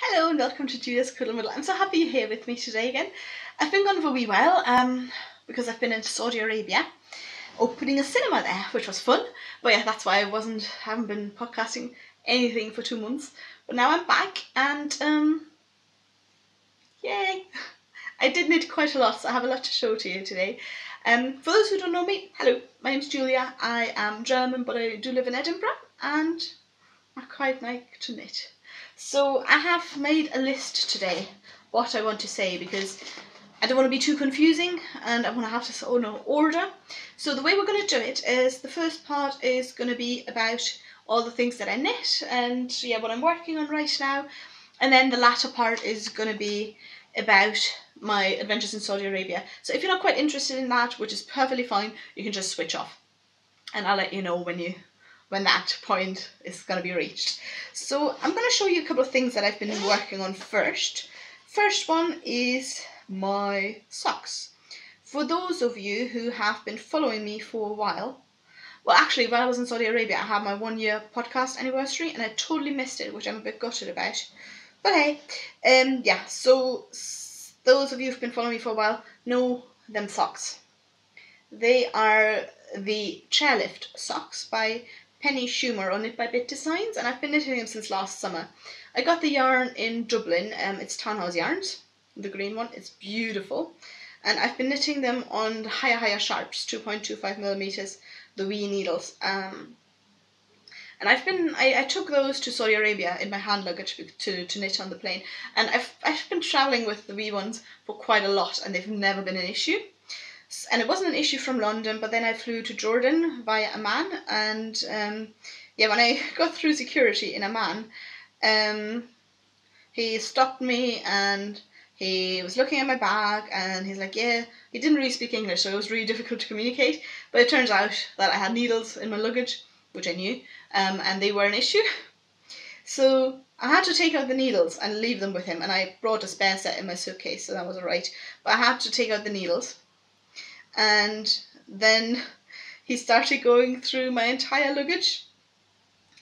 Hello and welcome to Juliaskuddelmuddel. I'm so happy you're here with me today again. I've been gone for a wee while because I've been in Saudi Arabia opening a cinema there, which was fun. But yeah, that's why I haven't been podcasting anything for 2 months. But now I'm back and yay! I did knit quite a lot, so I have a lot to show to you today. For those who don't know me, hello, my name's Julia. I am German, but I do live in Edinburgh and I quite like to knit. So I have made a list today what I want to say because I don't want to be too confusing and I want to have this order. So the way we're going to do it is the first part is going to be about all the things that I knit and what I'm working on right now, and then the latter part is going to be about my adventures in Saudi Arabia. So if you're not quite interested in that, which is perfectly fine, you can just switch off and I'll let you know when that point is going to be reached. So I'm going to show you a couple of things that I've been working on first. First one is my socks. For those of you who have been following me for a while, well actually while I was in Saudi Arabia I had my 1 year podcast anniversary and I totally missed it, which I'm a bit gutted about. But hey, so those of you who've been following me for a while know them socks. They are the Chairlift socks by Penny Schumer on Knit by Bit Designs, and I've been knitting them since last summer. I got the yarn in Dublin, it's Townhouse yarns, the green one, it's beautiful. And I've been knitting them on higher sharps, 2.25mm, the wee needles. And I took those to Saudi Arabia in my hand luggage to knit on the plane. And I've been travelling with the wee ones for quite a lot and they've never been an issue. And it wasn't an issue from London, but then I flew to Jordan via Amman, and when I got through security in Amman, he stopped me and he was looking at my bag and he's like, he didn't really speak English, so it was really difficult to communicate, but it turns out that I had needles in my luggage, which I knew, and they were an issue. So I had to take out the needles and leave them with him, and I brought a spare set in my suitcase, so that was alright, but I had to take out the needles. And then he started going through my entire luggage,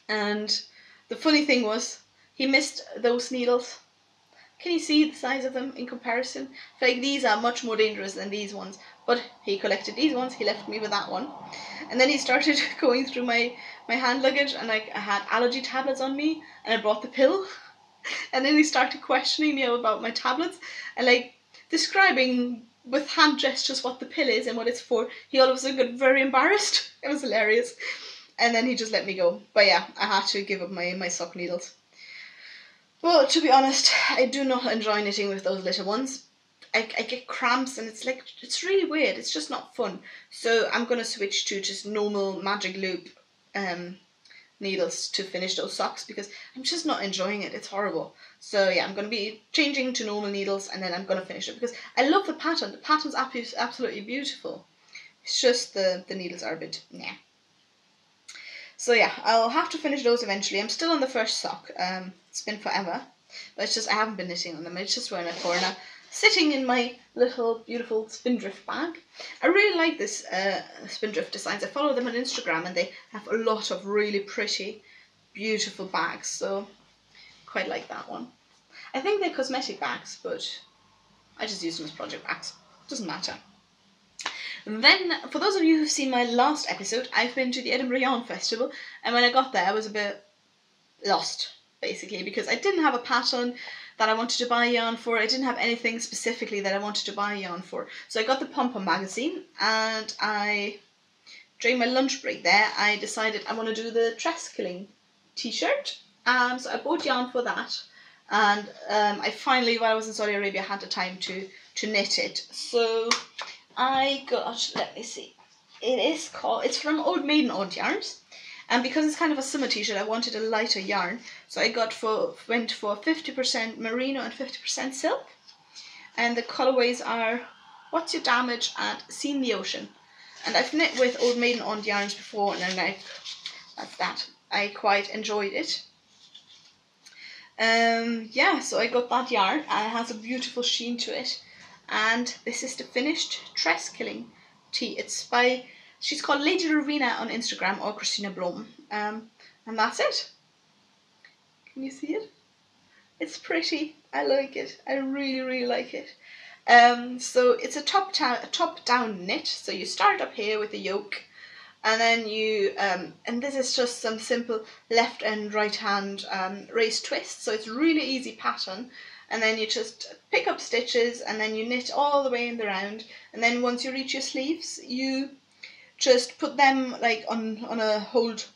and the funny thing was he missed those needles. Can you see the size of them in comparison? I feel like these are much more dangerous than these ones, but he collected these ones, he left me with that one. And then he started going through my hand luggage, and I had allergy tablets on me and I brought the pill. And then he started questioning me about my tablets and describing with hand gestures what the pill is and what it's for. He all of a sudden got very embarrassed. It was hilarious. And then he just let me go. But yeah, I had to give up my sock needles. But to be honest, I do not enjoy knitting with those little ones. I get cramps and it's really weird. It's just not fun. So I'm going to switch to just normal magic loop needles to finish those socks because I'm just not enjoying it. It's horrible. So yeah, I'm going to be changing to normal needles and then I'm going to finish it because I love the pattern. The pattern's absolutely beautiful. It's just the needles are a bit nah. So yeah, I'll have to finish those eventually. I'm still on the first sock. It's been forever, but it's just I haven't been knitting on them. It's just around a corner, sitting in my little beautiful spindrift bag. I really like this spindrift designs. I follow them on Instagram and they have a lot of really pretty, beautiful bags. So quite like that one. I think they're cosmetic bags, but I just use them as project bags. Doesn't matter. Then, for those of you who've seen my last episode, I've been to the Edinburgh Yarn Festival, and when I got there I was a bit lost, basically, because I didn't have a pattern that I wanted to buy yarn for. I didn't have anything specifically that I wanted to buy yarn for. So I got the Pom Pom magazine, and during my lunch break there, I decided I want to do the Treskilling t-shirt. So I bought yarn for that, and I finally, while I was in Saudi Arabia, had the time to knit it. So I got, let me see, it's from Old Maiden Odd Yarns, and because it's kind of a summer t-shirt, I wanted a lighter yarn, so I went for 50% merino and 50% silk, and the colourways are What's Your Damage and Seen the Ocean. And I've knit with Old Maiden Odd Yarns before, and that's that. I quite enjoyed it. So I got that yarn, and it has a beautiful sheen to it. And this is the finished Treskilling Tee. She's called Lady Rowena on Instagram, or Christina Blom. And that's it. Can you see it? It's pretty. I like it. I really, really like it. So it's a top down knit. So you start up here with the yoke, and then you and this is just some simple left and right hand race twist. So it's really easy pattern. And then you just pick up stitches, and then you knit all the way in the round. And then once you reach your sleeves, you just put them like on a hold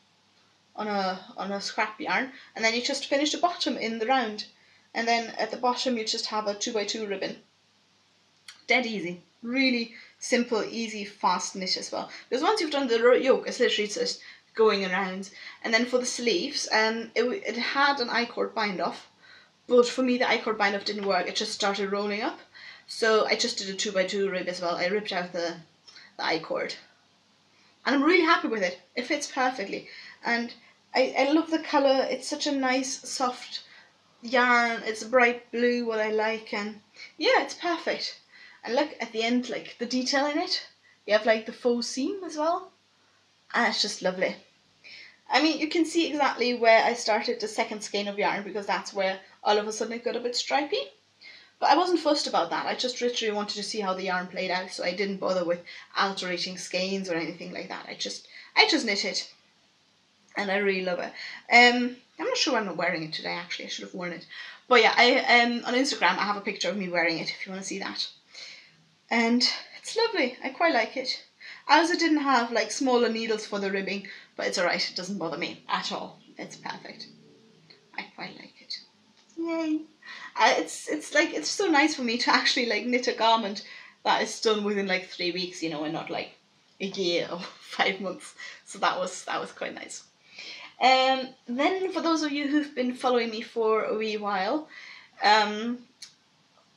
on a scrap yarn, and then you just finish the bottom in the round. And then at the bottom you just have a 2x2 ribbon. Dead easy. Really simple, easy, fast knit as well. Because once you've done the yoke, it's literally just going around. And then for the sleeves, it had an I-cord bind off, but for me the I-cord bind off didn't work. It just started rolling up. So I just did a 2x2 rib as well. I ripped out the I-cord. And I'm really happy with it. It fits perfectly. And I love the colour. It's such a nice, soft yarn. It's bright blue, what I like. And yeah, it's perfect. And look at the end, like the detail in it. You have like the faux seam as well. And it's just lovely. I mean, you can see exactly where I started the second skein of yarn, because that's where all of a sudden it got a bit stripy. But I wasn't fussed about that. I just literally wanted to see how the yarn played out, so I didn't bother with alterating skeins or anything like that. I just knit it, and I really love it. I'm not sure I'm not wearing it today. Actually, I should have worn it. But yeah, I on Instagram I have a picture of me wearing it if you want to see that. And it's lovely. I quite like it. I also didn't have like smaller needles for the ribbing, but it's alright. It doesn't bother me at all. It's perfect. I quite like it. Yay! It's so nice for me to actually like knit a garment that is done within like 3 weeks, you know, and not like a year or 5 months. So that was quite nice. Then for those of you who've been following me for a wee while,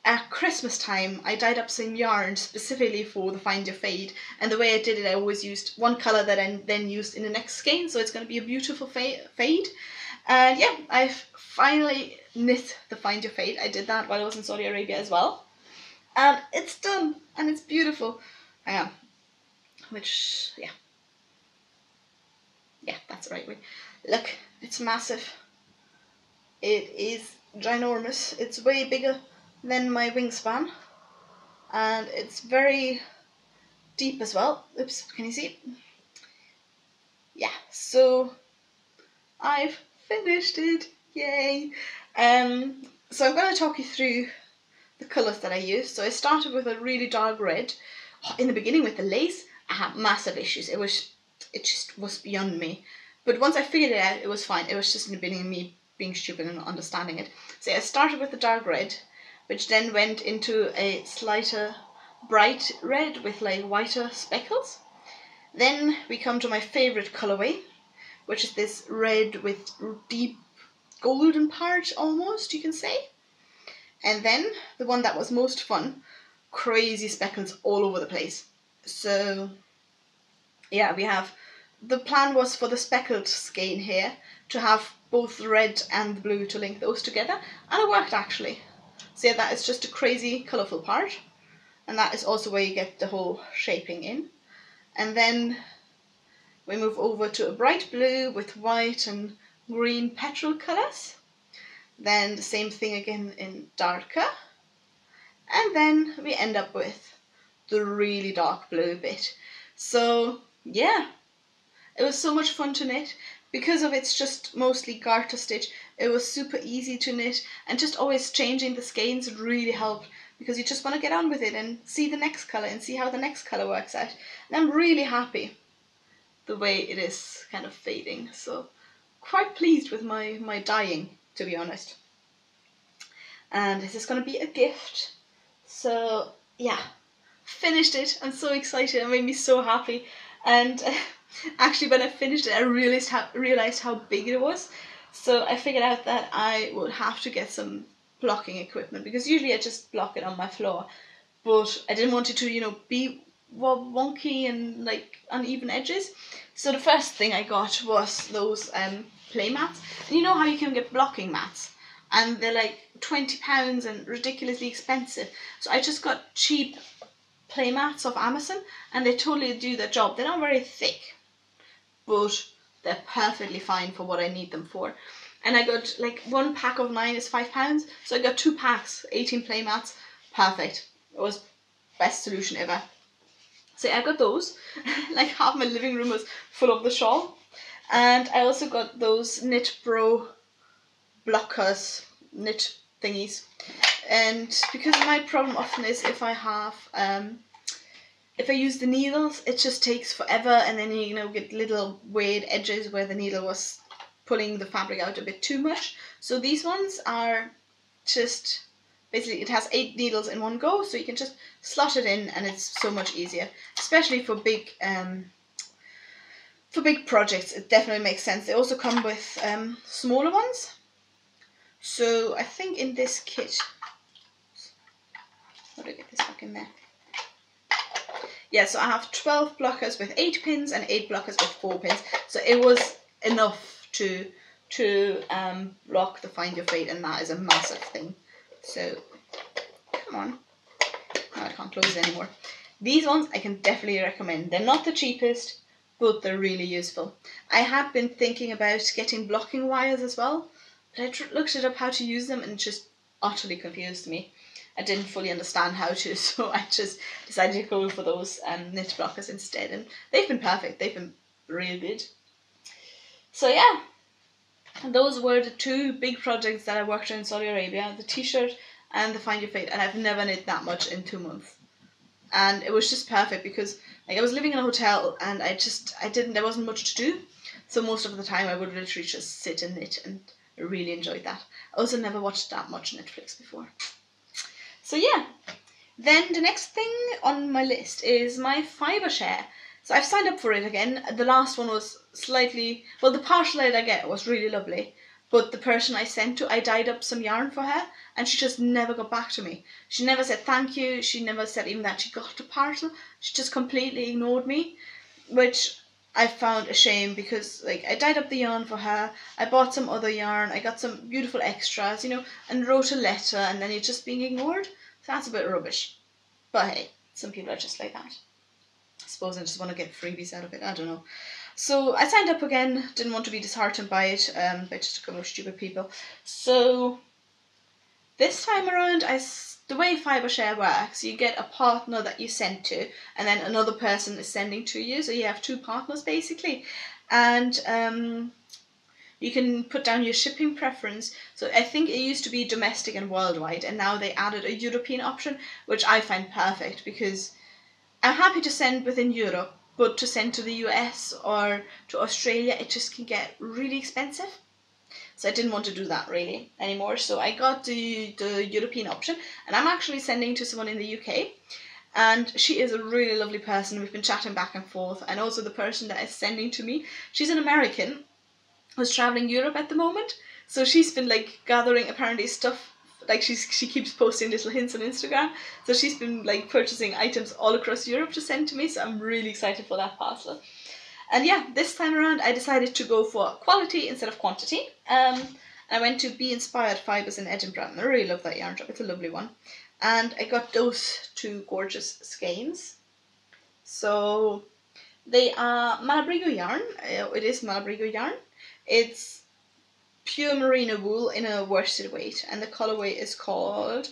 at Christmas time I dyed up some yarn specifically for the Find Your Fade, and the way I did it, I always used one colour that I then used in the next skein, so it's going to be a beautiful fade. And yeah, I've finally knit the Find Your Fade. I did that while I was in Saudi Arabia as well. And it's done, and it's beautiful. Hang on. Which, yeah. Yeah, that's the right way. Look, it's massive. It is ginormous. It's way bigger than my wingspan. And it's very deep as well. Oops, can you see? Yeah, so I've finished it. Yay! So I'm going to talk you through the colours that I used. So I started with a really dark red. In the beginning with the lace, I had massive issues. It just was beyond me. But once I figured it out, it was fine. It was just in the beginning me being stupid and not understanding it. So I started with the dark red, which then went into a slighter bright red with like whiter speckles. Then we come to my favourite colourway, which is this red with deep golden part almost, you can say. And then the one that was most fun, crazy speckles all over the place. So yeah, we have, the plan was for the speckled skein here to have both the red and the blue, to link those together, and it worked actually. So yeah, that is just a crazy colourful part, and that is also where you get the whole shaping in. And then we move over to a bright blue with white and green petrol colours. Then the same thing again in darker. And then we end up with the really dark blue bit. So yeah, it was so much fun to knit. Because of it's just mostly garter stitch, it was super easy to knit, and just always changing the skeins really helped, because you just want to get on with it and see the next colour and see how the next colour works out. And I'm really happy the way it is kind of fading, so quite pleased with my dyeing, to be honest. And this is going to be a gift. So yeah, finished it. I'm so excited. It made me so happy. And actually when I finished it, I realised how big it was. So I figured out that I would have to get some blocking equipment, because usually I just block it on my floor. But I didn't want it to, you know, be wonky and like uneven edges. So the first thing I got was those play mats. And you know how you can get blocking mats? And they're like £20 and ridiculously expensive. So I just got cheap play mats off Amazon, and they totally do their job. They're not very thick, but they're perfectly fine for what I need them for. and I got like 1 pack of 9 is £5, so I got 2 packs, 18 play mats, perfect. It was best solution ever. So I got those. Like half my living room was full of the shawl, and I also got those Knit Bro blockers, knit thingies, and because my problem often is if I use the needles, it just takes forever, and then you get little weird edges where the needle was pulling the fabric out a bit too much. So these ones are just basically, it has 8 needles in one go, so you can just slot it in, and it's so much easier, especially for big projects. It definitely makes sense. They also come with smaller ones. So I think in this kit, how do I get this back in there? Yeah, so I have 12 blockers with 8 pins and 8 blockers with 4 pins. So it was enough to block the Find Your Fate, and that is a massive thing. So come on. No, I can't close it anymore. These ones I can definitely recommend. They're not the cheapest, but they're really useful. I had been thinking about getting blocking wires as well, but I looked it up how to use them, and it just utterly confused me. I didn't fully understand how to, so I just decided to go for those knit blockers instead, and they've been perfect. They've been real good. So yeah, those were the 2 big projects that I worked on in Saudi Arabia, the t-shirt and the Find Your Fate, and I've never knit that much in 2 months. And it was just perfect because like I was living in a hotel, and there wasn't much to do, so most of the time I would literally just sit and knit, and I really enjoyed that. I also never watched that much Netflix before. So yeah, then the next thing on my list is my fibre share. So I've signed up for it again. The last one was slightly, well, the partial aid I get was really lovely, but the person I sent to, I dyed up some yarn for her, and she just never got back to me. She never said thank you. She never said even that she got a parcel. She just completely ignored me, which I found a shame, because like I dyed up the yarn for her, I bought some other yarn, I got some beautiful extras, and wrote a letter, and then you're just being ignored. So that's a bit rubbish. But hey, some people are just like that. I suppose I just want to get freebies out of it, I don't know. So I signed up again, didn't want to be disheartened by it, by just a couple of stupid people. So this time around, the way FiberShare works, you get a partner that you send to, and then another person is sending to you, so you have 2 partners basically. And you can put down your shipping preference. So I think it used to be domestic and worldwide, and now they added a European option, which I find perfect, because I'm happy to send within Europe, but to send to the US or to Australia, it just can get really expensive. So I didn't want to do that really anymore. So I got the European option, and I'm actually sending to someone in the UK. And she is a really lovely person. We've been chatting back and forth. And also the person that is sending to me, she's an American who's traveling Europe at the moment. So she's been like gathering apparently stuff. Like she keeps posting little hints on Instagram. So she's been like purchasing items all across Europe to send to me. So I'm really excited for that parcel. And yeah, this time around I decided to go for quality instead of quantity. I went to Be Inspired Fibres in Edinburgh, and I really love that yarn shop. It's a lovely one. And I got those 2 gorgeous skeins. So they are Malabrigo yarn. It is Malabrigo yarn. It's pure merino wool in a worsted weight, and the colorway is called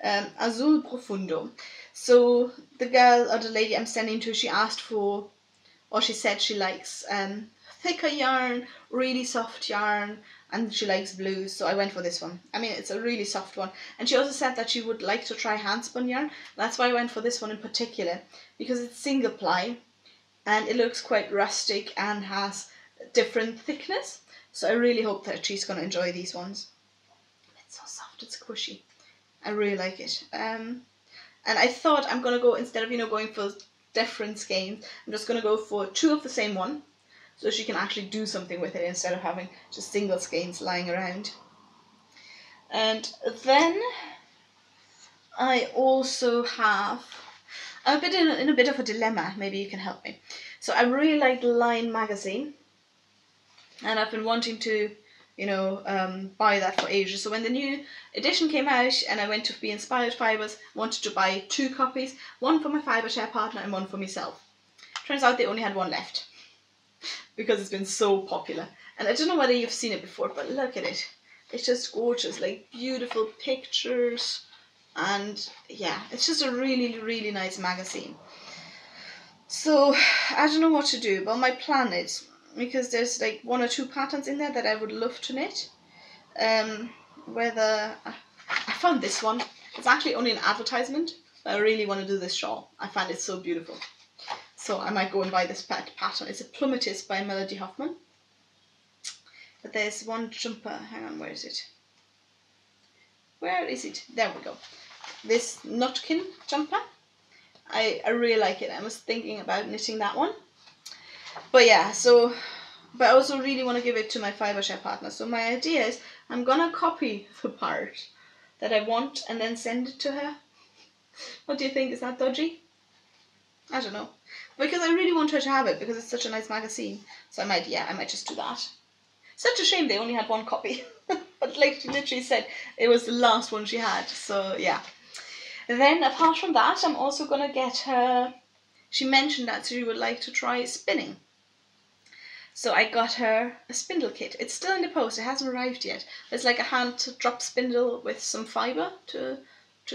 Azul Profundo. So the girl or the lady I'm sending to, she asked for, or she said she likes thicker yarn, really soft yarn, and she likes blues, so I went for this one. I mean, it's a really soft one. And she also said that she would like to try handspun yarn. That's why I went for this one in particular, because it's single ply, and it looks quite rustic and has different thickness. So I really hope that she's going to enjoy these ones. It's so soft, it's squishy. I really like it. And I thought I'm going to go, instead of going for different skeins, I'm just going to go for 2 of the same one, so she can actually do something with it instead of having just single skeins lying around. And then I also have, I'm in a bit of a dilemma. Maybe you can help me. So I really like Line magazine, and I've been wanting to buy that for ages. So when the new edition came out and I went to Be Inspired Fibres, wanted to buy 2 copies, one for my FiberShare partner and one for myself. Turns out they only had one left, because it's been so popular. And I don't know whether you've seen it before, but look at it. It's just gorgeous, like beautiful pictures. And yeah, it's just a really, really nice magazine. So I don't know what to do, but my plan is, because there's like 1 or 2 patterns in there that I would love to knit. Whether I found this one. It's actually only an advertisement, but I really want to do this shawl. I find it so beautiful. So I might go and buy this pattern. It's a Plummetist by Melody Hoffman. But there's one jumper. Hang on, where is it? Where is it? There we go. This Nutkin jumper. I really like it. I was thinking about knitting that one. But yeah, so, but I also really want to give it to my fibre share partner. So my idea is I'm going to copy the part that I want and then send it to her. What do you think? Is that dodgy? I don't know. Because I really want her to have it because it's such a nice magazine. So I might just do that. Such a shame they only had 1 copy. But like she literally said, it was the last one she had. So yeah. Then apart from that, I'm also going to get her, she mentioned that she would like to try spinning. So I got her a spindle kit. It's still in the post, it hasn't arrived yet. It's like a hand drop spindle with some fibre to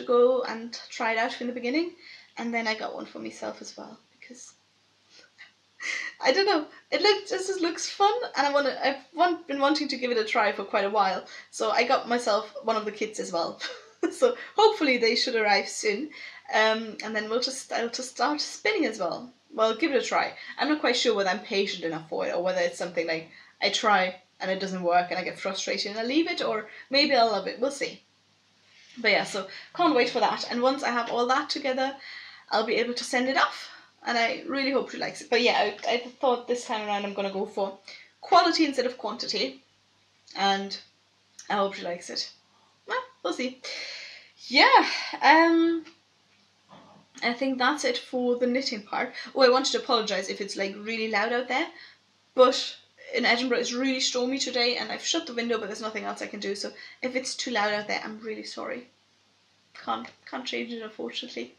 go and try it out in the beginning. And then I got one for myself as well, because I don't know, it just looks fun, and I've been wanting to give it a try for quite a while. So I got myself one of the kits as well. So hopefully they should arrive soon, and then I'll just start spinning as well. Well, give it a try. I'm not quite sure whether I'm patient enough for it, or whether it's something like I try and it doesn't work and I get frustrated and I leave it, or maybe I'll love it. We'll see. But yeah, so can't wait for that. And once I have all that together, I'll be able to send it off. And I really hope she likes it. But yeah, I thought this time around I'm going to go for quality instead of quantity. And I hope she likes it. Well, we'll see. Yeah, I think that's it for the knitting part. Oh, I wanted to apologise if it's like really loud out there. But in Edinburgh it's really stormy today and I've shut the window, but there's nothing else I can do. So if it's too loud out there, I'm really sorry. Can't change it, unfortunately.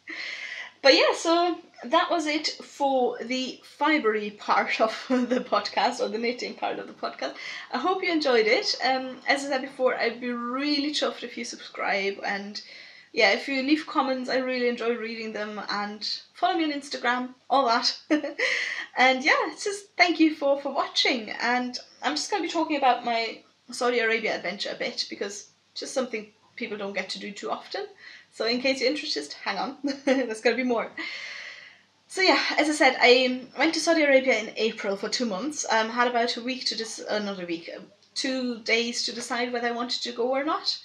But yeah, so that was it for the fibery part of the podcast, or the knitting part of the podcast. I hope you enjoyed it. As I said before, I'd be really chuffed if you subscribe, and yeah, if you leave comments, I really enjoy reading them, and follow me on Instagram, all that. And yeah, it's just thank you for watching, and I'm just going to be talking about my Saudi Arabia adventure a bit, because it's just something people don't get to do too often. So in case you're interested, hang on, there's going to be more. So yeah, as I said, I went to Saudi Arabia in April for 2 months. Had about a week to not a week, 2 days to decide whether I wanted to go or not.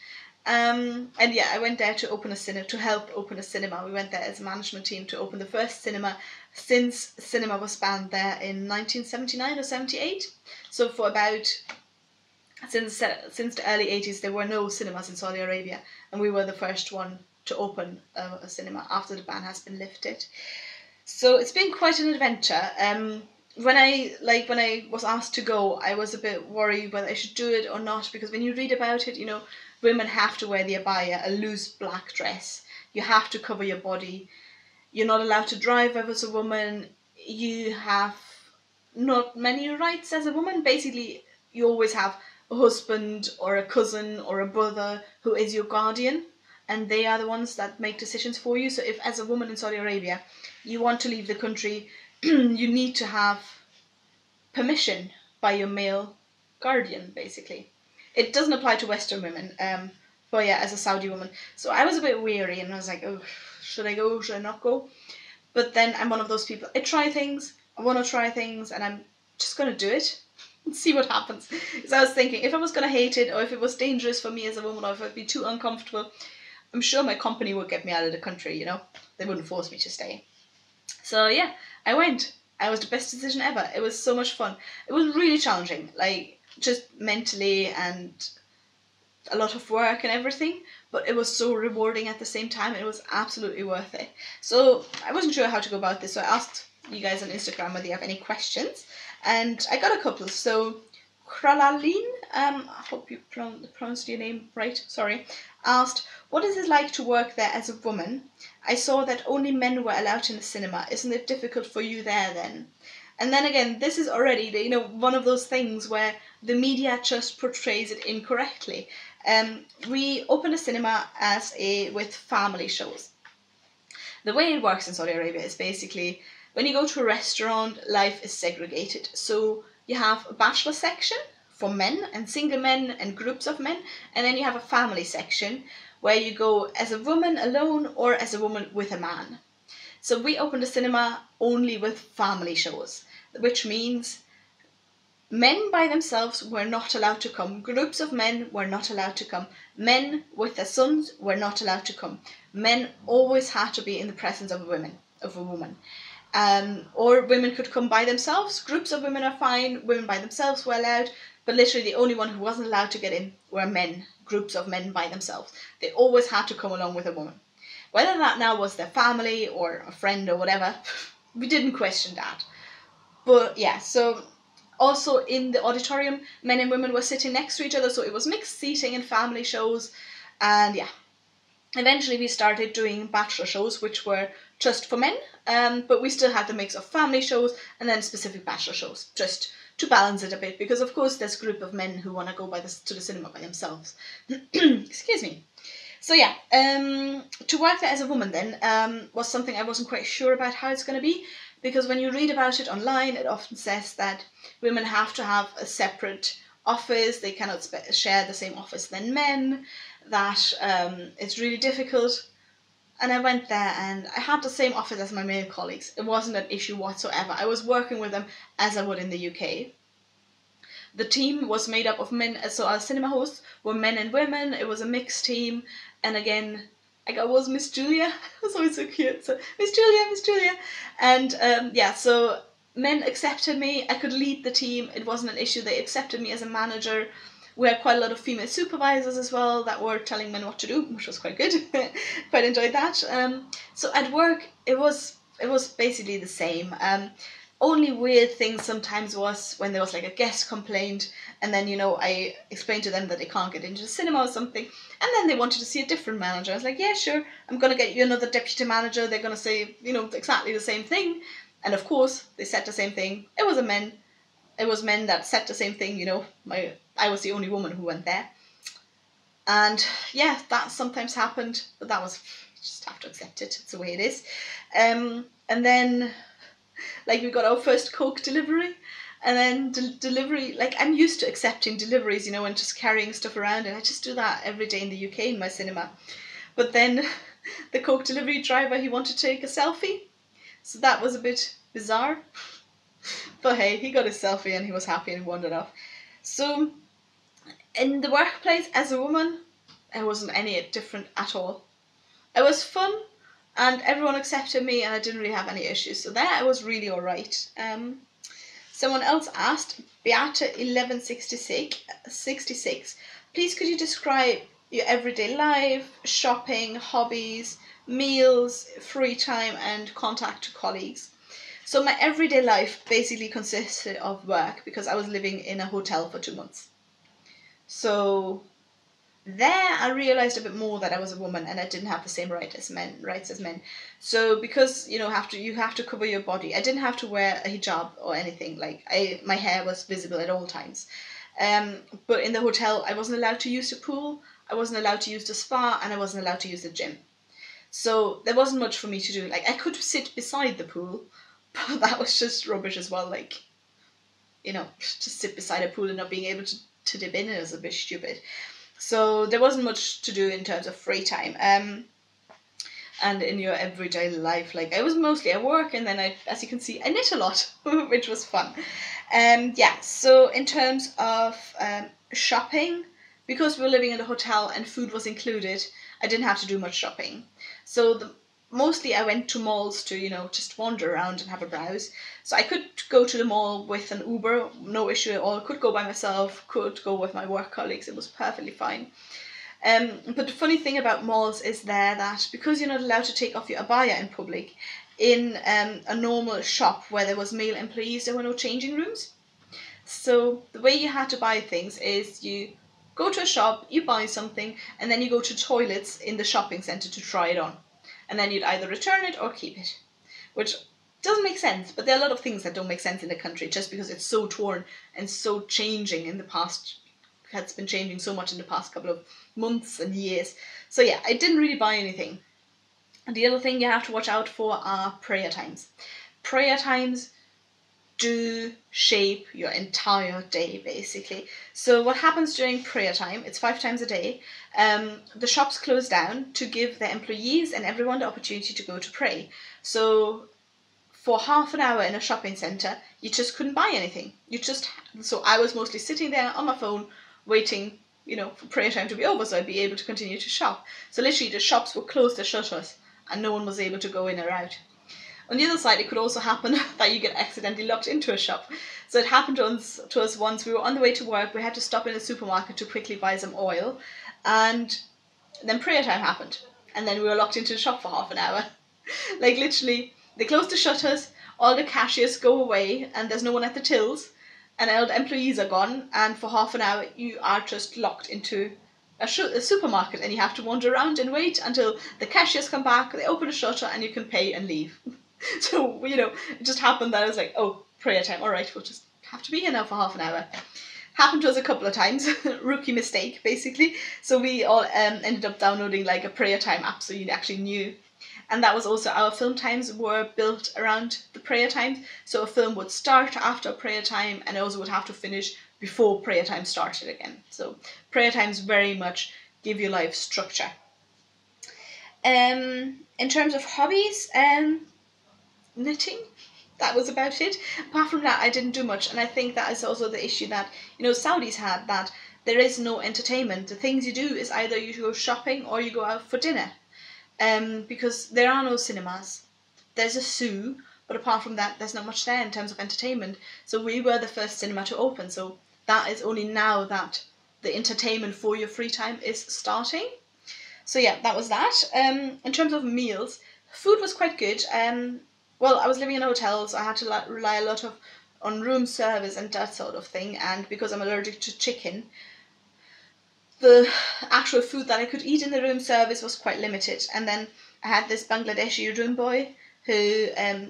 And yeah, I went there to open a cinema, to help open a cinema. We went there as a management team to open the first cinema since cinema was banned there in 1979 or 78. So for about, since the early 80s, there were no cinemas in Saudi Arabia, and we were the first one to open a cinema after the ban has been lifted. So it's been quite an adventure. When I was asked to go, I was a bit worried whether I should do it or not, because when you read about it, you know, women have to wear the abaya, a loose black dress. You have to cover your body. You're not allowed to drive as a woman. You have not many rights as a woman. Basically, you always have a husband or a cousin or a brother who is your guardian, and they are the ones that make decisions for you. So if, as a woman in Saudi Arabia, you want to leave the country, you need to have permission by your male guardian, basically. It doesn't apply to Western women, but yeah, as a Saudi woman. So I was a bit weary, and I was like, oh, should I go, should I not go? But then I'm one of those people, I want to try things, and I'm just going to do it and see what happens. Because I was thinking, if I was going to hate it, or if it was dangerous for me as a woman, or if I'd be too uncomfortable, I'm sure my company would get me out of the country, you know? They wouldn't force me to stay. So yeah, I went. It was the best decision ever. It was so much fun. It was really challenging, like just mentally, and a lot of work and everything, but it was so rewarding at the same time, and it was absolutely worth it. So I wasn't sure how to go about this, so I asked you guys on Instagram whether you have any questions, and I got a couple. So Kralaline, I hope you pronounced your name right, sorry, asked, what is it like to work there as a woman? I saw that only men were allowed in the cinema. Isn't it difficult for you there then? And then again, this is already, you know, one of those things where the media just portrays it incorrectly. We opened a cinema with family shows. The way it works in Saudi Arabia is basically when you go to a restaurant, life is segregated. So you have a bachelor section for men and single men and groups of men, and then you have a family section where you go as a woman alone or as a woman with a man. So we opened a cinema only with family shows, which means men by themselves were not allowed to come. Groups of men were not allowed to come. Men with their sons were not allowed to come. Men always had to be in the presence of a woman. Or women could come by themselves. Groups of women are fine. Women by themselves were allowed. But literally the only one who wasn't allowed to get in were men. Groups of men by themselves. They always had to come along with a woman. Whether that now was their family or a friend or whatever, we didn't question that. But yeah, so also in the auditorium, men and women were sitting next to each other, so it was mixed seating in family shows. And yeah, eventually we started doing bachelor shows, which were just for men, but we still had the mix of family shows and then specific bachelor shows, just to balance it a bit, because of course there's a group of men who want to go to the cinema by themselves. Excuse me. So yeah, to work there as a woman then was something I wasn't quite sure about how it's going to be, because when you read about it online, it often says that women have to have a separate office, they cannot share the same office than men, that it's really difficult. And I went there and I had the same office as my male colleagues. It wasn't an issue whatsoever. I was working with them as I would in the UK. The team was made up of men, so our cinema hosts were men and women. It was a mixed team. And again, I was Miss Julia. It was always so cute. So Miss Julia. And yeah, so men accepted me. I could lead the team. It wasn't an issue. They accepted me as a manager. We had quite a lot of female supervisors as well that were telling men what to do, which was quite good. Quite enjoyed that. So at work, it was basically the same. Only weird thing sometimes was when there was like a guest complaint, and then, you know, I explained to them that they can't get into the cinema or something, and then they wanted to see a different manager. I was like, yeah, sure, I'm going to get you another deputy manager. They're going to say, you know, exactly the same thing. And of course, they said the same thing. It was men that said the same thing, you know. I was the only woman who went there. And yeah, that sometimes happened, but that was, just have to accept it. It's the way it is. And then, like, we got our first Coke delivery, and then delivery, like, I'm used to accepting deliveries, you know, and just carrying stuff around, and I just do that every day in the UK in my cinema. But then the Coke delivery driver, he wanted to take a selfie, so that was a bit bizarre. But hey, he got his selfie and he was happy and wandered off. So in the workplace as a woman, I wasn't any different at all. It was fun, and everyone accepted me, and I didn't really have any issues. So there, I was really alright. Someone else asked, Beata1166, please could you describe your everyday life, shopping, hobbies, meals, free time, and contact to colleagues? So my everyday life basically consisted of work, because I was living in a hotel for 2 months. So there I realised a bit more that I was a woman and I didn't have the same rights as men. So because, you know, you have to cover your body, I didn't have to wear a hijab or anything. Like, my hair was visible at all times. But in the hotel, I wasn't allowed to use the pool, I wasn't allowed to use the spa, and I wasn't allowed to use the gym. So there wasn't much for me to do. Like, I could sit beside the pool, but that was just rubbish as well. Like, you know, just sit beside a pool and not being able to dip in is a bit stupid. So there wasn't much to do in terms of free time. And in your everyday life, like, I was mostly at work, and then I, as you can see, I knit a lot, which was fun. Yeah, so in terms of shopping, because we were living in a hotel and food was included, I didn't have to do much shopping. So mostly I went to malls to, you know, just wander around and have a browse. So I could go to the mall with an Uber, no issue at all. Could go by myself, could go with my work colleagues. It was perfectly fine. But the funny thing about malls is that because you're not allowed to take off your abaya in public, in a normal shop where there was male employees, there were no changing rooms. So the way you had to buy things is you go to a shop, you buy something, and then you go to toilets in the shopping centre to try it on. And then you'd either return it or keep it. Which doesn't make sense, but there are a lot of things that don't make sense in the country just because it's so torn and so changing in the past. It's been changing so much in the past couple of months and years. So yeah, I didn't really buy anything. And the other thing you have to watch out for are prayer times. Prayer times do shape your entire day, basically. So what happens during prayer time, it's 5 times a day, the shops close down to give their employees and everyone the opportunity to go to pray. So for half an hour in a shopping centre, you just couldn't buy anything. So I was mostly sitting there on my phone waiting, for prayer time to be over so I'd be able to continue to shop. So literally the shops would close their shutters and no one was able to go in or out. On the other side, it could also happen that you get accidentally locked into a shop. So it happened to us once. We were on the way to work. We had to stop in a supermarket to quickly buy some oil. And then prayer time happened. And then we were locked into the shop for half an hour. Like literally, they close the shutters, all the cashiers go away, and there's no one at the tills. And all the employees are gone. And for half an hour, you are just locked into a supermarket. And you have to wander around and wait until the cashiers come back, they open the shutter, and you can pay and leave. So, it just happened that I was like, oh, prayer time, all right, we'll just have to be here now for half an hour. Happened to us a couple of times, rookie mistake, basically. So we all ended up downloading like a prayer time app so you actually knew. And that was also, our film times were built around the prayer times. So a film would start after prayer time and also would have to finish before prayer time started again. So prayer times very much give your life structure. In terms of hobbies, knitting, that was about it. Apart from that, I didn't do much, and I think that is also the issue that Saudis had, that there is no entertainment. The things you do is either you go shopping or you go out for dinner, because there are no cinemas. There's a zoo, but apart from that, there's not much there in terms of entertainment. So we were the first cinema to open, so that is only now that the entertainment for your free time is starting. So yeah, that was that. In terms of meals, food was quite good. Well, I was living in a hotel, so I had to rely a lot on room service and that sort of thing. And because I'm allergic to chicken, the actual food that I could eat in the room service was quite limited. And then I had this Bangladeshi room boy who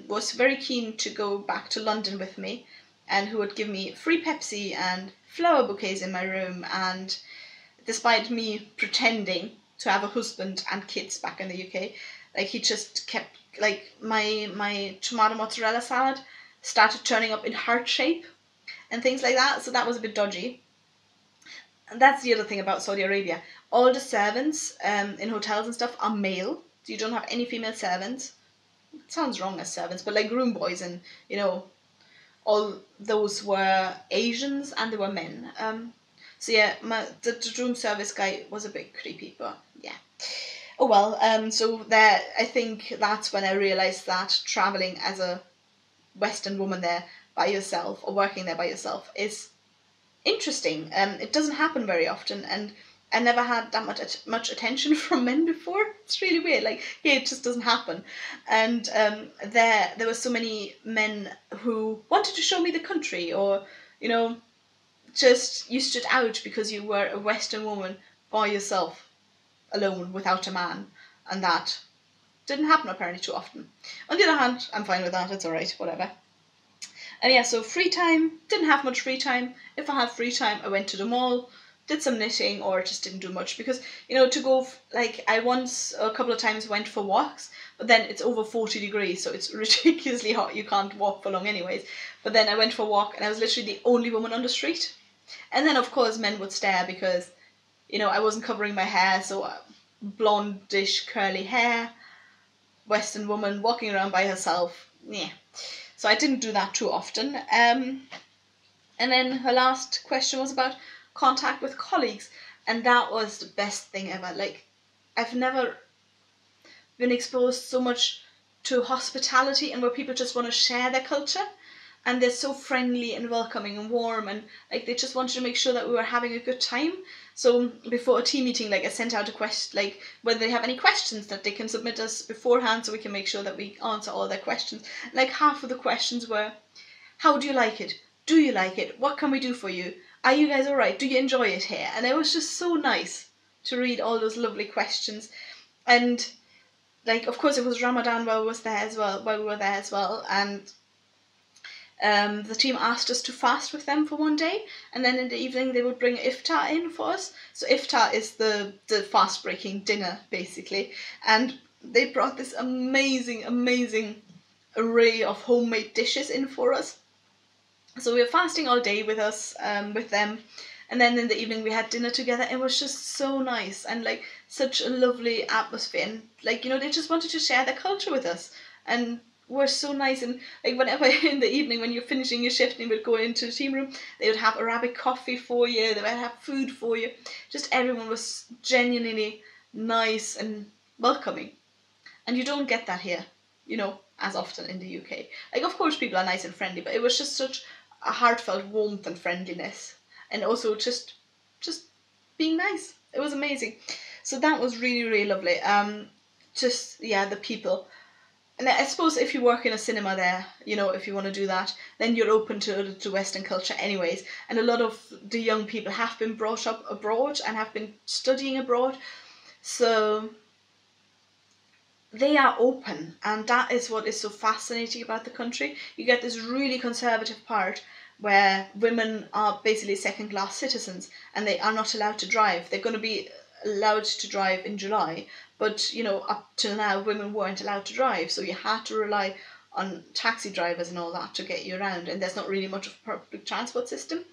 was very keen to go back to London with me, and who would give me free Pepsi and flower bouquets in my room. And despite me pretending to have a husband and kids back in the UK, like he just kept, like my tomato mozzarella salad started turning up in heart shape and things like that, so that was a bit dodgy. And that's the other thing about Saudi Arabia. All the servants in hotels and stuff are male, so you don't have any female servants. It sounds wrong as servants, but like room boys and all those were Asians and they were men. So yeah, the room service guy was a bit creepy, but yeah. Oh well, so there, I think that's when I realised that travelling as a Western woman there by yourself, or working there by yourself, is interesting. It doesn't happen very often, and I never had that much attention from men before. It's really weird, like, yeah, it just doesn't happen. And there were so many men who wanted to show me the country, or, just you stood out because you were a Western woman by yourself, alone, without a man, and that didn't happen apparently too often. On the other hand, I'm fine with that, it's alright, whatever. And yeah, so free time, didn't have much free time. If I had free time, I went to the mall, did some knitting, or just didn't do much, because, to go, I once, a couple of times went for walks, but then it's over 40 degrees, so it's ridiculously hot, you can't walk for long anyways. But then I went for a walk, and I was literally the only woman on the street. And then, of course, men would stare because, I wasn't covering my hair, so blondish, curly hair, Western woman walking around by herself, yeah. So I didn't do that too often. And then her last question was about contact with colleagues, and that was the best thing ever. Like, I've never been exposed so much to hospitality and where people just want to share their culture, and they're so friendly and welcoming and warm, and like they just wanted to make sure that we were having a good time. So before a team meeting, like I sent out a question, like whether they have any questions that they can submit us beforehand so we can make sure that we answer all their questions. Like half of the questions were, how do you like it? Do you like it? What can we do for you? Are you guys alright? Do you enjoy it here? And it was just so nice to read all those lovely questions. And like, of course, it was Ramadan while we were there as well, and the team asked us to fast with them for one day, and then in the evening they would bring iftar in for us. So iftar is the fast breaking dinner basically, and they brought this amazing array of homemade dishes in for us. So we were fasting all day with us, with them, and then in the evening we had dinner together. It was just so nice and like such a lovely atmosphere, and like, you know, they just wanted to share their culture with us, and were so nice. And like whenever in the evening when you're finishing your shift and you would go into the team room, they would have Arabic coffee for you, they would have food for you. Just everyone was genuinely nice and welcoming, and you don't get that here, you know, as often in the UK. Like, of course people are nice and friendly, but it was just such a heartfelt warmth and friendliness, and also just being nice. It was amazing. So that was really lovely. Just, yeah, the people. And I suppose if you work in a cinema there, you know, if you want to do that, then you're open to Western culture anyways. And a lot of the young people have been brought up abroad and have been studying abroad, so they are open, and that is what is so fascinating about the country. You get this really conservative part where women are basically second-class citizens and they are not allowed to drive. They're going to be allowed to drive in July, but you know, up till now women weren't allowed to drive, so you had to rely on taxi drivers and all that to get you around, and there's not really much of a public transport system.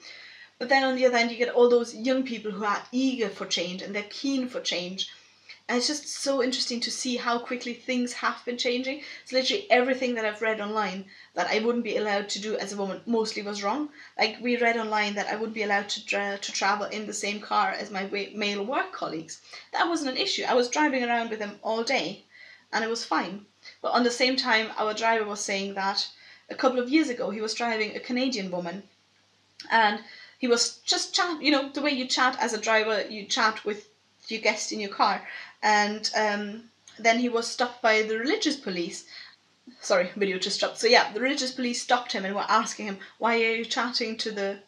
But then on the other hand, you get all those young people who are eager for change and they're keen for change. And it's just so interesting to see how quickly things have been changing. So literally everything that I've read online that I wouldn't be allowed to do as a woman mostly was wrong. Like, we read online that I wouldn't be allowed to travel in the same car as my male work colleagues. That wasn't an issue. I was driving around with them all day and it was fine. But on the same time, our driver was saying that a couple of years ago he was driving a Canadian woman, and he was just you know, the way you chat as a driver, you chat with your guest in your car, and then he was stopped by the religious police. Sorry, video just stopped. So yeah, the religious police stopped him and were asking him, why are you chatting to the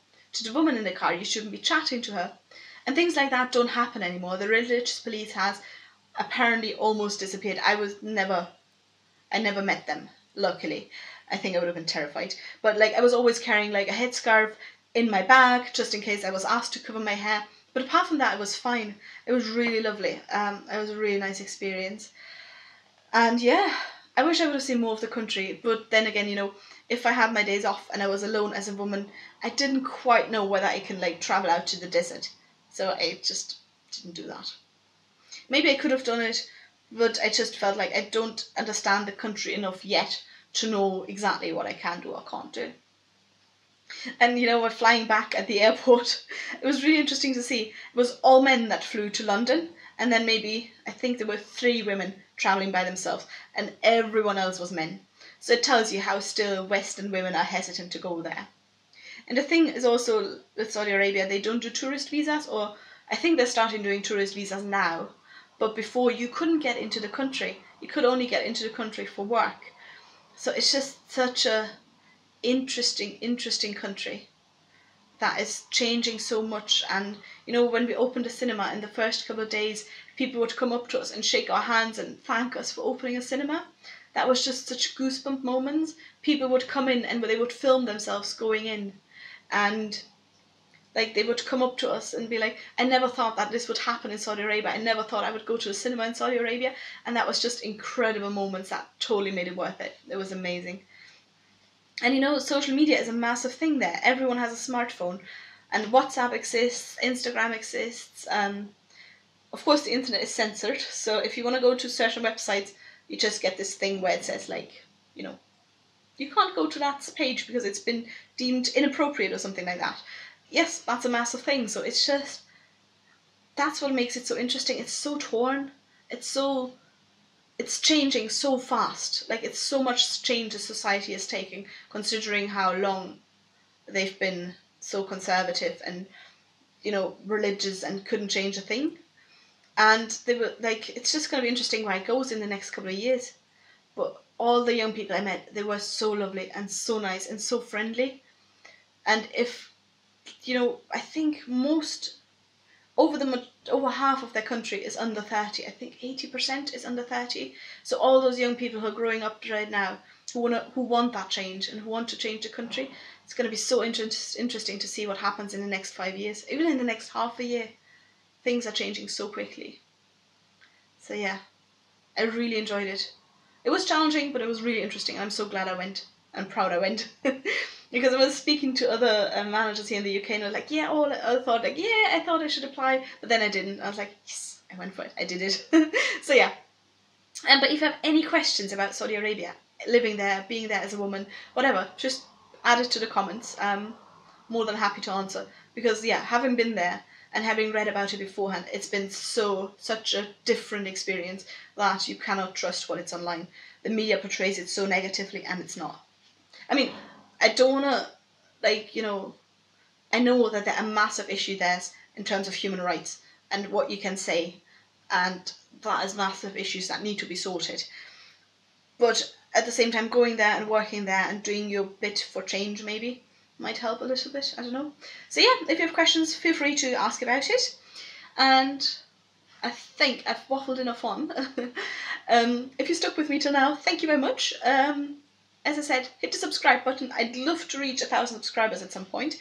woman in the car? You shouldn't be chatting to her. And things like that don't happen anymore. The religious police has apparently almost disappeared. I never met them, luckily. I think I would have been terrified. But like, I was always carrying like a headscarf in my bag just in case I was asked to cover my hair. But apart from that, it was fine. It was really lovely. It was a really nice experience. And yeah, I wish I would have seen more of the country. But then again, you know, if I had my days off and I was alone as a woman, I didn't quite know whether I can like travel out to the desert. So I just didn't do that. Maybe I could have done it, but I just felt like I don't understand the country enough yet to know exactly what I can do or can't do. And you know, we're flying back at the airport. It was really interesting to see. It was all men that flew to London, and then maybe, I think there were 3 women travelling by themselves, and everyone else was men. So it tells you how still Western women are hesitant to go there. And the thing is also with Saudi Arabia, they don't do tourist visas, or I think they're starting doing tourist visas now. But before, you couldn't get into the country. You could only get into the country for work. So it's just such a interesting country that is changing so much. And you know, when we opened a cinema in the first couple of days, people would come up to us and shake our hands and thank us for opening a cinema. That was just such goosebump moments. People would come in and they would film themselves going in, and like, they would come up to us and be like, I never thought that this would happen in Saudi Arabia. I never thought I would go to a cinema in Saudi Arabia. And that was just incredible moments that totally made it worth it. It was amazing. And you know, social media is a massive thing there. Everyone has a smartphone, and WhatsApp exists, Instagram exists. Of course, the internet is censored, so if you want to go to certain websites, you just get this thing where it says, like, you know, you can't go to that page because it's been deemed inappropriate or something like that. Yes, that's a massive thing. So it's just, that's what makes it so interesting. It's so torn. It's changing so fast. Like, it's so much change the society is taking, considering how long they've been so conservative and, you know, religious and couldn't change a thing. And they were like, it's just going to be interesting where it goes in the next couple of years. But all the young people I met, they were so lovely and so nice and so friendly. And if, you know, I think most over half of their country is under 30. I think 80% is under 30. So all those young people who are growing up right now, who want that change and who want to change the country, it's going to be so interesting to see what happens in the next 5 years, even in the next half a year. Things are changing so quickly. So yeah, I really enjoyed it. It was challenging, but it was really interesting. I'm so glad I went. I'm proud I went. Because I was speaking to other managers here in the UK, and I was like, yeah, I thought I should apply, but then I didn't. I was like, yes, I went for it. I did it. So yeah. But if you have any questions about Saudi Arabia, living there, being there as a woman, whatever, just add it to the comments. More than happy to answer. Because yeah, having been there and having read about it beforehand, it's been such a different experience that you cannot trust what it's online. The media portrays it so negatively, and it's not. I mean, I don't wanna, like, I know that there are massive issues there in terms of human rights and what you can say, and that is massive issues that need to be sorted. But at the same time, going there and working there and doing your bit for change maybe might help a little bit. I don't know. So yeah, if you have questions, feel free to ask about it. And I think I've waffled enough on. If you stuck with me till now, thank you very much. As I said, hit the subscribe button. I'd love to reach 1,000 subscribers at some point.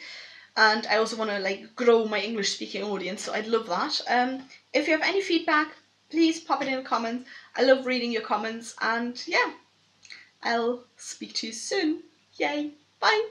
And I also want to grow my English speaking audience, so I'd love that. If you have any feedback, please pop it in the comments. I love reading your comments, and yeah, I'll speak to you soon. Yay, bye!